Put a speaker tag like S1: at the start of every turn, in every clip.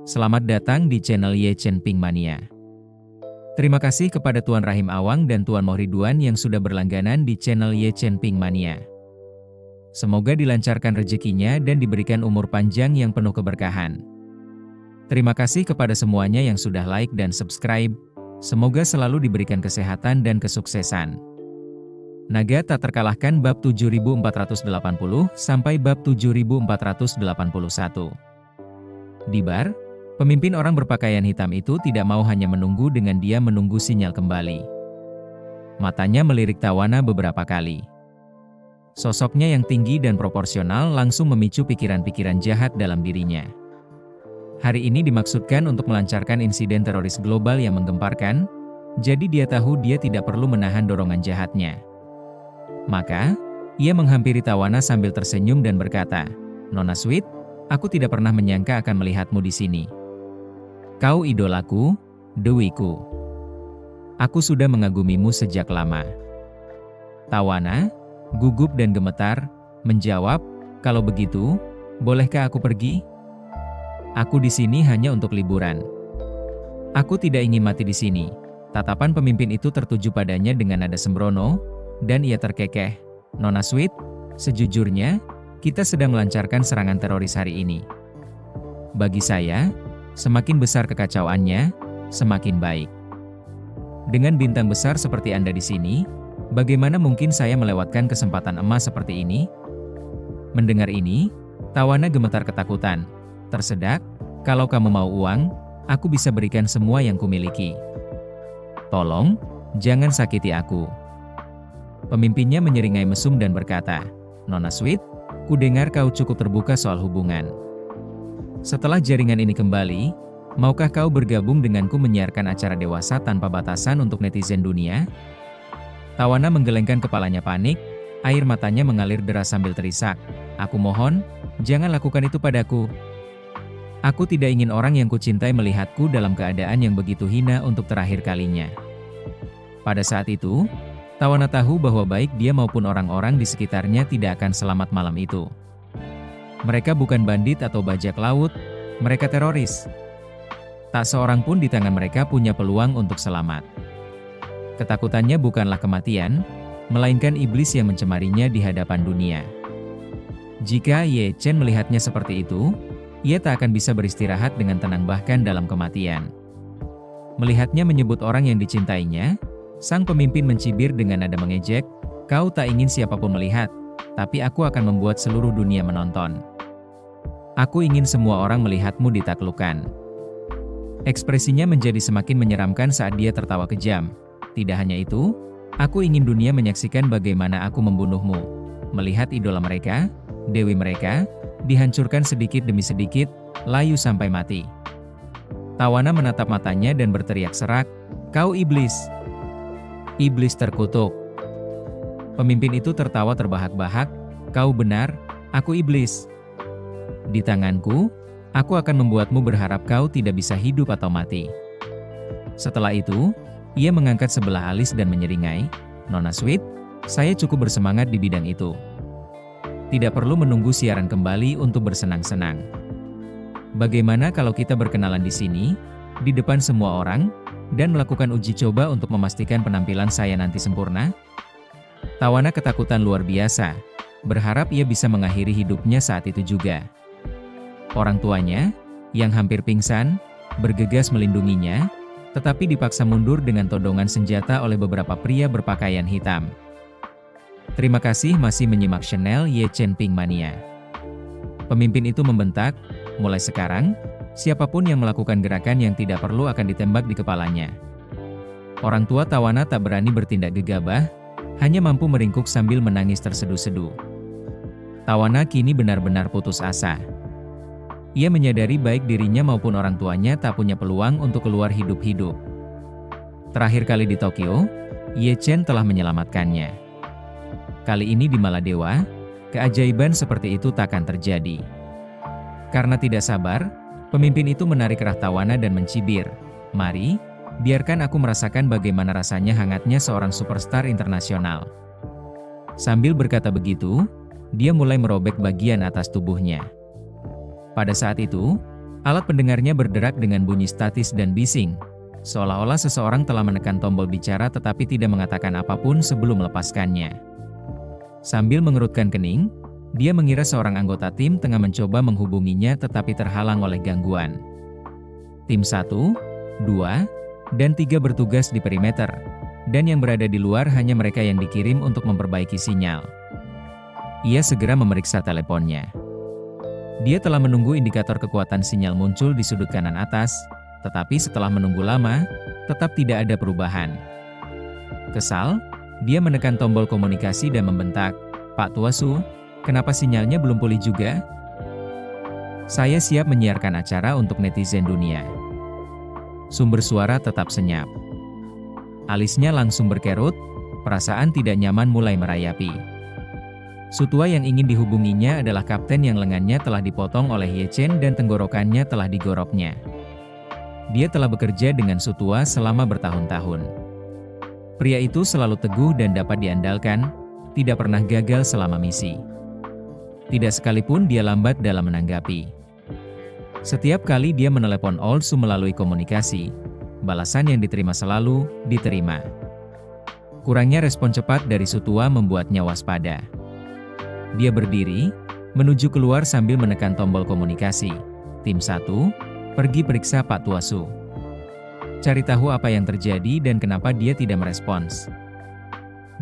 S1: Selamat datang di channel Ye Chen Ping Mania. Terima kasih kepada Tuan Rahim Awang dan Tuan Mohriduan yang sudah berlangganan di channel Ye Chen Ping Mania. Semoga dilancarkan rezekinya dan diberikan umur panjang yang penuh keberkahan. Terima kasih kepada semuanya yang sudah like dan subscribe. Semoga selalu diberikan kesehatan dan kesuksesan. Naga tak terkalahkan bab 7480 sampai bab 7481. Di bar, pemimpin orang berpakaian hitam itu tidak mau hanya menunggu dengan dia menunggu sinyal kembali. Matanya melirik Tawana beberapa kali. Sosoknya yang tinggi dan proporsional langsung memicu pikiran-pikiran jahat dalam dirinya. Hari ini dimaksudkan untuk melancarkan insiden teroris global yang menggemparkan, jadi dia tahu dia tidak perlu menahan dorongan jahatnya. Maka, ia menghampiri Tawana sambil tersenyum dan berkata, "Nona Sweet, aku tidak pernah menyangka akan melihatmu di sini. Kau idolaku, dewiku. Aku sudah mengagumimu sejak lama." Tawana, gugup dan gemetar, menjawab, "Kalau begitu, bolehkah aku pergi? Aku di sini hanya untuk liburan. Aku tidak ingin mati di sini." Tatapan pemimpin itu tertuju padanya dengan nada sembrono, dan ia terkekeh, "Nona Sweet, sejujurnya, kita sedang melancarkan serangan teroris hari ini. Bagi saya, semakin besar kekacauannya, semakin baik. Dengan bintang besar seperti Anda di sini, bagaimana mungkin saya melewatkan kesempatan emas seperti ini?" Mendengar ini, Tawana gemetar ketakutan. "Tersedak, kalau kamu mau uang, aku bisa berikan semua yang kumiliki. Tolong, jangan sakiti aku." Pemimpinnya menyeringai mesum dan berkata, "Nona Sweet, ku dengar kau cukup terbuka soal hubungan. Setelah jaringan ini kembali, maukah kau bergabung denganku menyiarkan acara dewasa tanpa batasan untuk netizen dunia?" Tawana menggelengkan kepalanya panik, air matanya mengalir deras sambil terisak, "Aku mohon, jangan lakukan itu padaku. Aku tidak ingin orang yang kucintai melihatku dalam keadaan yang begitu hina untuk terakhir kalinya." Pada saat itu, Tawana tahu bahwa baik dia maupun orang-orang di sekitarnya tidak akan selamat malam itu. Mereka bukan bandit atau bajak laut, mereka teroris. Tak seorang pun di tangan mereka punya peluang untuk selamat. Ketakutannya bukanlah kematian, melainkan iblis yang mencemarinya di hadapan dunia. Jika Ye Chen melihatnya seperti itu, ia tak akan bisa beristirahat dengan tenang bahkan dalam kematian. Melihatnya menyebut orang yang dicintainya, sang pemimpin mencibir dengan nada mengejek, "Kau tak ingin siapapun melihat, tapi aku akan membuat seluruh dunia menonton. Aku ingin semua orang melihatmu ditaklukkan." Ekspresinya menjadi semakin menyeramkan saat dia tertawa kejam. "Tidak hanya itu, aku ingin dunia menyaksikan bagaimana aku membunuhmu. Melihat idola mereka, dewi mereka, dihancurkan sedikit demi sedikit, layu sampai mati." Tawana menatap matanya dan berteriak serak, "Kau iblis! Iblis terkutuk." Pemimpin itu tertawa terbahak-bahak, "Kau benar, aku iblis. Di tanganku, aku akan membuatmu berharap kau tidak bisa hidup atau mati." Setelah itu, ia mengangkat sebelah alis dan menyeringai, "Nona Sweet, saya cukup bersemangat di bidang itu. Tidak perlu menunggu siaran kembali untuk bersenang-senang. Bagaimana kalau kita berkenalan di sini, di depan semua orang, dan melakukan uji coba untuk memastikan penampilan saya nanti sempurna?" Tawana ketakutan luar biasa, berharap ia bisa mengakhiri hidupnya saat itu juga. Orang tuanya, yang hampir pingsan, bergegas melindunginya, tetapi dipaksa mundur dengan todongan senjata oleh beberapa pria berpakaian hitam. Terima kasih masih menyimak channel Ye Chen Ping Mania. Pemimpin itu membentak, "Mulai sekarang, siapapun yang melakukan gerakan yang tidak perlu akan ditembak di kepalanya." Orang tua Tawana tak berani bertindak gegabah, hanya mampu meringkuk sambil menangis terseduh-seduh. Tawana kini benar-benar putus asa. Ia menyadari baik dirinya maupun orang tuanya tak punya peluang untuk keluar hidup-hidup. Terakhir kali di Tokyo, Ye Chen telah menyelamatkannya. Kali ini di Maladewa, keajaiban seperti itu takkan terjadi. Karena tidak sabar, pemimpin itu menarik erat Tawana dan mencibir, "Mari, biarkan aku merasakan bagaimana rasanya hangatnya seorang superstar internasional." Sambil berkata begitu, dia mulai merobek bagian atas tubuhnya. Pada saat itu, Alat pendengarnya berderak dengan bunyi statis dan bising, seolah-olah seseorang telah menekan tombol bicara tetapi tidak mengatakan apapun sebelum melepaskannya. Sambil mengerutkan kening, dia mengira seorang anggota tim tengah mencoba menghubunginya tetapi terhalang oleh gangguan. Tim 1, 2, dan 3 bertugas di perimeter, dan yang berada di luar hanya mereka yang dikirim untuk memperbaiki sinyal. Ia segera memeriksa teleponnya. Dia telah menunggu indikator kekuatan sinyal muncul di sudut kanan atas, tetapi setelah menunggu lama, tetap tidak ada perubahan. Kesal, dia menekan tombol komunikasi dan membentak, "Pak Tuasu, kenapa sinyalnya belum pulih juga? Saya siap menyiarkan acara untuk netizen dunia." Sumber suara tetap senyap. Alisnya langsung berkerut, perasaan tidak nyaman mulai merayapi. Sutua yang ingin dihubunginya adalah kapten yang lengannya telah dipotong oleh Ye Chen dan tenggorokannya telah digoroknya. Dia telah bekerja dengan Sutua selama bertahun-tahun. Pria itu selalu teguh dan dapat diandalkan, tidak pernah gagal selama misi. Tidak sekalipun dia lambat dalam menanggapi. Setiap kali dia menelepon Olsu melalui komunikasi, balasan yang diterima selalu diterima. Kurangnya respon cepat dari Sutua membuatnya waspada. Dia berdiri, menuju keluar sambil menekan tombol komunikasi. Tim 1, pergi periksa Pak Tuasu. Cari tahu apa yang terjadi dan kenapa dia tidak merespons.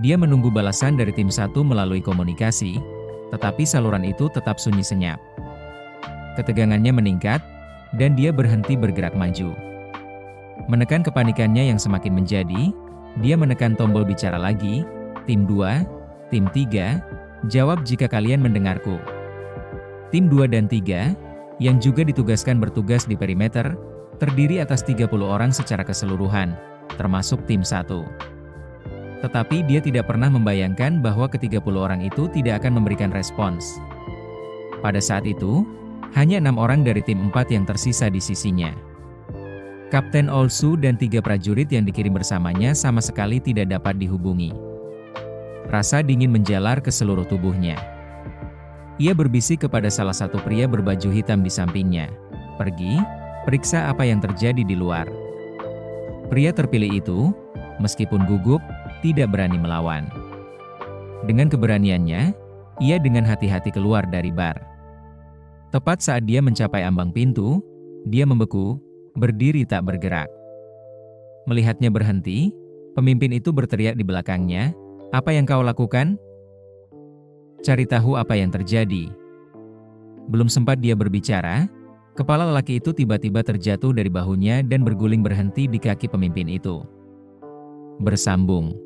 S1: Dia menunggu balasan dari tim 1 melalui komunikasi, tetapi saluran itu tetap sunyi senyap. Ketegangannya meningkat, dan dia berhenti bergerak maju. Menekan kepanikannya yang semakin menjadi, dia menekan tombol bicara lagi. Tim 2, tim 3, jawab jika kalian mendengarku. Tim 2 dan 3, yang juga ditugaskan bertugas di perimeter, terdiri atas 30 orang secara keseluruhan, termasuk tim 1. Tetapi dia tidak pernah membayangkan bahwa ke-30 orang itu tidak akan memberikan respons. Pada saat itu, hanya 6 orang dari tim 4 yang tersisa di sisinya. Kapten Olsu dan 3 prajurit yang dikirim bersamanya sama sekali tidak dapat dihubungi. Rasa dingin menjalar ke seluruh tubuhnya. Ia berbisik kepada salah satu pria berbaju hitam di sampingnya, "Pergi, periksa apa yang terjadi di luar." Pria terpilih itu, meskipun gugup, tidak berani melawan. Dengan keberaniannya, ia dengan hati-hati keluar dari bar. Tepat saat dia mencapai ambang pintu, dia membeku, berdiri tak bergerak. Melihatnya berhenti, pemimpin itu berteriak di belakangnya, "Apa yang kau lakukan? Cari tahu apa yang terjadi." Belum sempat dia berbicara, kepala lelaki itu tiba-tiba terjatuh dari bahunya dan berguling berhenti di kaki pemimpin itu. Bersambung.